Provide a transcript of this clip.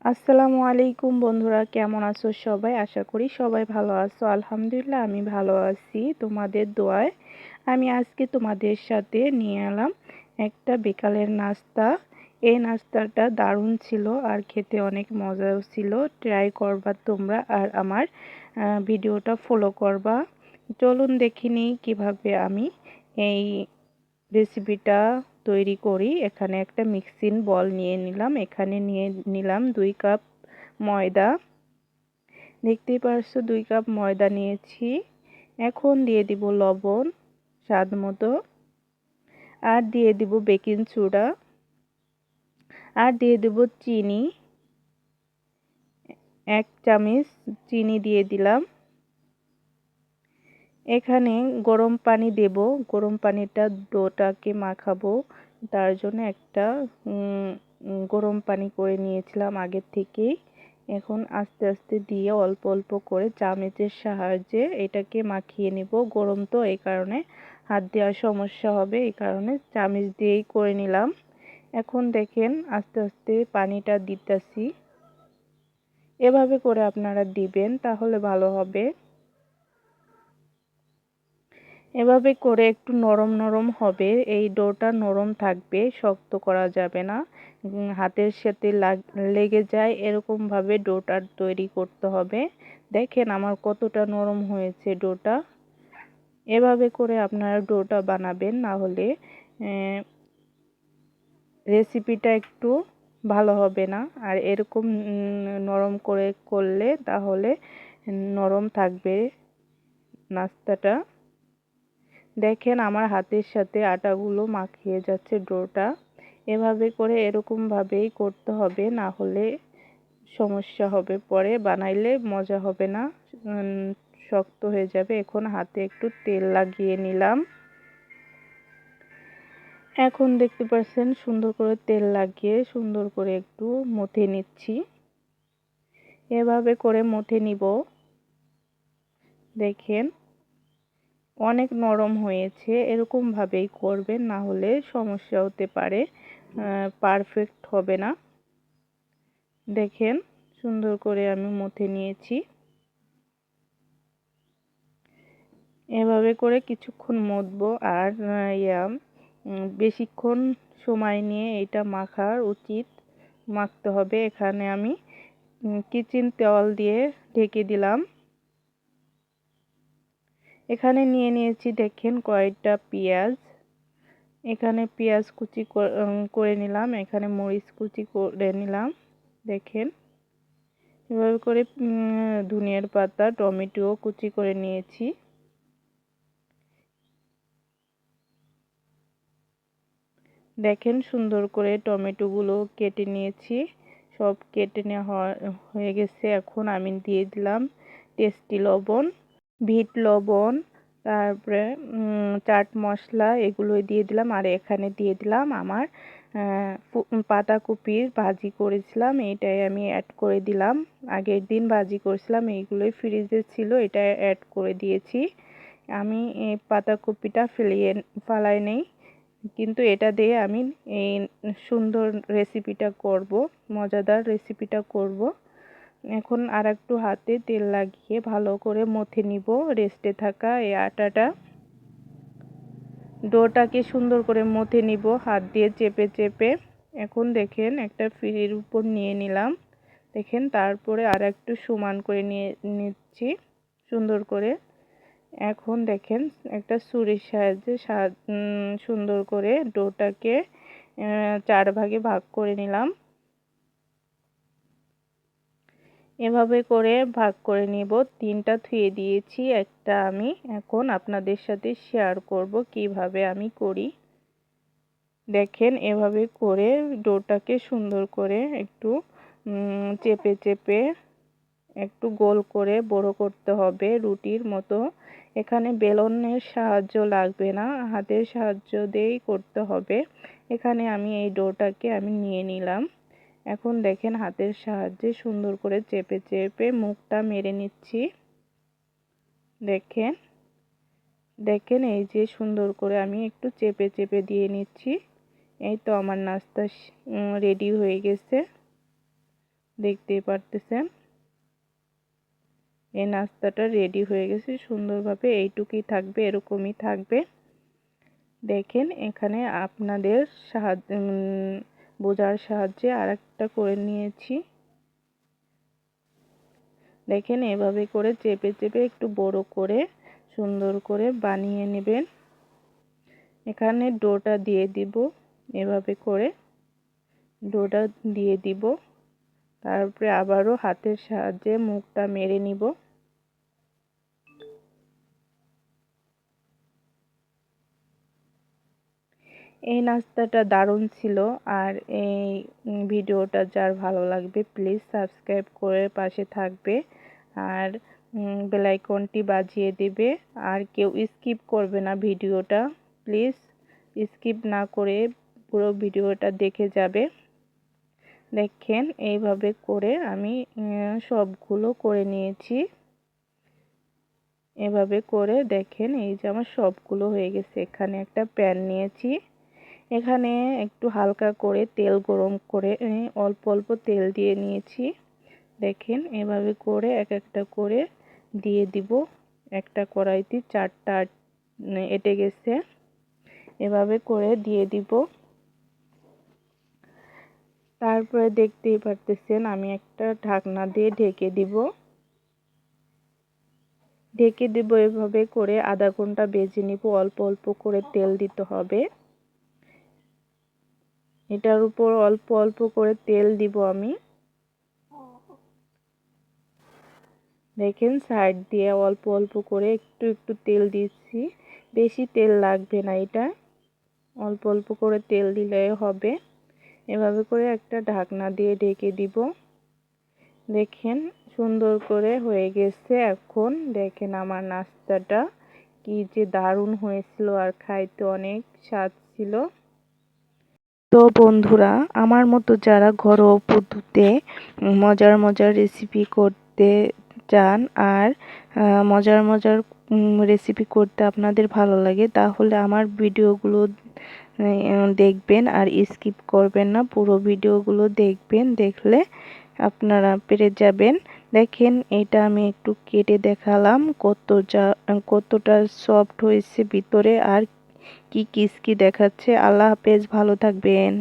আসসালামু আলাইকুম বন্ধুরা, কেমন আছো সবাই? আশা করি সবাই ভালো আছো। আলহামদুলিল্লাহ আমি ভালো আছি তোমাদের দোয়ায়। আমি আজকে তোমাদের সাথে নিয়ে এলাম একটা বিকালের নাস্তা। এই নাস্তাটা দারুণ ছিল আর খেতে অনেক মজাও ছিল। ট্রাই করবা তোমরা আর আমার ভিডিওটা ফলো করবা। চলুন দেখে নিই কীভাবে আমি এই রেসিপিটা তৈরি করি। এখানে একটা মিক্সিং বল নিয়ে নিলাম। এখানে নিয়ে নিলাম 2 কাপ ময়দা। দেখতেই পারছো 2 কাপ ময়দা নিয়েছি। এখন দিয়ে দিব লবণ স্বাদ মতো, আর দিয়ে দিব বেকিং সোডা, আর দিয়ে দিব চিনি। 1 চামচ চিনি দিয়ে দিলাম। এখানে গরম পানি দেব। গরম পানিটা ডোটাকে মাখাবো, তার জন্য একটা গরম পানি করে নিয়েছিলাম আগের থেকেই। এখন আস্তে আস্তে দিয়ে অল্প অল্প করে চামচের সাহায্যে এটাকে মাখিয়ে নেব। গরম তো, এই কারণে হাত দেওয়ার সমস্যা হবে, এই কারণে চামচ দিয়েই করে নিলাম। এখন দেখেন আস্তে আস্তে পানিটা দিতেছি। এভাবে করে আপনারা দিবেন, তাহলে ভালো হবে। এভাবে করে একটু নরম নরম হবে। এই ডোটা নরম থাকবে, শক্ত করা যাবে না। হাতের সাথে লেগে যায় এরকমভাবে ডোটা তৈরি করতে হবে। দেখেন আমার কতটা নরম হয়েছে ডোটা। এভাবে করে আপনারা ডোটা বানাবেন, না হলে রেসিপিটা একটু ভালো হবে না। আর এরকম নরম করে করলে তাহলে নরম থাকবে নাস্তাটা। দেখেন আমার হাতের সাথে আটাগুলো মাখিয়ে যাচ্ছে ডোটা। এভাবে করে এরকমভাবেই করতে হবে, না হলে সমস্যা হবে, পরে বানাইলে মজা হবে না, শক্ত হয়ে যাবে। এখন হাতে একটু তেল লাগিয়ে নিলাম। এখন দেখতে পাচ্ছেন সুন্দর করে তেল লাগিয়ে সুন্দর করে একটু মথে নিচ্ছি। এভাবে করে মথে নিব। দেখেন অনেক নরম হয়েছে। এরকমভাবেই করবেন, না হলে সমস্যা হতে পারে, পারফেক্ট হবে না। দেখেন সুন্দর করে আমি মথে নিয়েছি। এভাবে করে কিছুক্ষণ মথবো। আর বেশিক্ষণ সময় নিয়ে এটা মাখার উচিত, মাখতে হবে। এখানে আমি কিচেন তাওয়াল দিয়ে ঢেকে দিলাম। এখানে নিয়ে নিয়েছি দেখেন কয়েকটা পেঁয়াজ। এখানে পেঁয়াজ কুচি করে নিলাম। এখানে মরিচ কুচি করে নিলাম। দেখেন এভাবে করে ধনিয়ার পাতা, টমেটো কুচি করে নিয়েছি। দেখেন সুন্দর করে টমেটোগুলো কেটে নিয়েছি। সব কেটে নেওয়া হয়ে গেছে। এখন আমি দিয়ে দিলাম টেস্টি লবণ, বিট লবণ, তারপরে চাট মশলা, এগুলো দিয়ে দিলাম। আর এখানে দিয়ে দিলাম আমার পাতাকপির ভাজি করেছিলাম, এটাই আমি অ্যাড করে দিলাম। আগের দিন ভাজি করেছিলাম, এইগুলোই ফ্রিজে ছিল, এটা অ্যাড করে দিয়েছি। আমি এই পাতাকপিটা ফালাই নেই, কিন্তু এটা দিয়ে আমি এই সুন্দর রেসিপিটা করব, মজাদার রেসিপিটা করব। এখন আর একটু হাতে তেল লাগিয়ে ভালো করে মথে নিব রেস্টে থাকা এই আটাটা। ডোটাকে সুন্দর করে মথে নিব হাত দিয়ে চেপে চেপে। এখন দেখেন একটা ফ্রির উপর নিয়ে নিলাম। দেখেন তারপরে আর একটু সমান করে নিয়ে নিচ্ছি সুন্দর করে। এখন দেখেন একটা ছুরির সাহায্যে সুন্দর করে ডোটাকে 4 ভাগে ভাগ করে নিলাম। এভাবে করে ভাগ করে নিব। 3টা ধুয়ে দিয়েছি, একটা আমি এখন আপনাদের সাথে শেয়ার করব কিভাবে আমি করি। দেখেন এভাবে করে ডোটাকে সুন্দর করে একটু চেপে চেপে একটু গোল করে বড় করতে হবে রুটির মতো। এখানে বেলনের সাহায্য লাগবে না, হাতের সাহায্য দিয়েই করতে হবে। এখানে আমি এই ডোটাকে আমি নিয়ে নিলাম। এখন দেখেন হাতের সাহায্যে সুন্দর করে চেপে চেপে মুখটা মেরে নিচ্ছি। দেখেন দেখেন এই যে সুন্দর করে আমি একটু চেপে চেপে দিয়ে নিচ্ছি। এই তো আমার নাস্তা রেডি হয়ে গেছে। দেখতেই পারতেছেন এই নাস্তাটা রেডি হয়ে গেছে সুন্দরভাবে। এইটুকুই থাকবে, এরকমই থাকবে। দেখেন এখানে আপনাদের বোঝার সাহায্যে আরেকটা করে নিয়েছি। দেখেন এভাবে করে চেপে চেপে একটু বড় করে সুন্দর করে বানিয়ে নেবেন। এখানে ডোটা দিয়ে দিব, এভাবে করে ডোটা দিয়ে দিব। তারপরে আবারও হাতের সাহায্যে মুখটা মেরে নিব। এই নাস্তাটা দারুণ ছিল। আর এই ভিডিওটা যার ভালো লাগবে প্লিজ সাবস্ক্রাইব করে পাশে থাকবে আর বেল আইকনটি বাজিয়ে দেবে। আর কেউ স্কিপ করবে না ভিডিওটা, প্লিজ স্কিপ না করে পুরো ভিডিওটা দেখে যাবে। দেখেন এইভাবে করে আমি সবগুলো করে নিয়েছি। এভাবে করে দেখেন এই যে আমার সবগুলো হয়ে গেছে। এখানে একটা প্যান নিয়েছি, এখানে একটু হালকা করে তেল গরম করে অল্প অল্প তেল দিয়ে নিয়েছি। দেখেন এভাবে করে এক একটা করে দিয়ে দিব। একটা কড়াইতে 4টা এঁটে গেছে, এভাবে করে দিয়ে দিব। তারপরে দেখতেই পারতেছেন আমি একটা ঢাকনা দিয়ে ঢেকে দিব। এভাবে করে আধা ঘন্টা ভেজে নিব। অল্প অল্প করে তেল দিতে হবে। এটার উপর অল্প অল্প করে তেল দিব আমি। দেখেন সাইড দিয়ে অল্প অল্প করে একটু একটু তেল দিচ্ছি, বেশি তেল লাগবে না, এটা অল্প অল্প করে তেল দিলে হবে। এভাবে করে একটা ঢাকনা দিয়ে ঢেকে দিব। দেখেন সুন্দর করে হয়ে গেছে। এখন দেখেন আমার নাস্তাটা কি যে দারুণ হয়েছিল, আর খাইতে অনেক স্বাদ ছিল। তো বন্ধুরা, আমার মতো যারা ঘরোয়া পদ্ধতিতে মজার মজার রেসিপি করতে চান আর মজার মজার রেসিপি করতে আপনাদের ভালো লাগে, তাহলে আমার ভিডিওগুলো দেখবেন আর স্কিপ করবেন না, পুরো ভিডিওগুলো দেখবেন। দেখলে আপনারা পেরে যাবেন। দেখেন এটা আমি একটু কেটে দেখালাম কতটা সফট হয়েছে ভিতরে আর কি ক্রিস্পি দেখাচ্ছে। আল্লাহ হাফেজ, ভালো থাকবেন।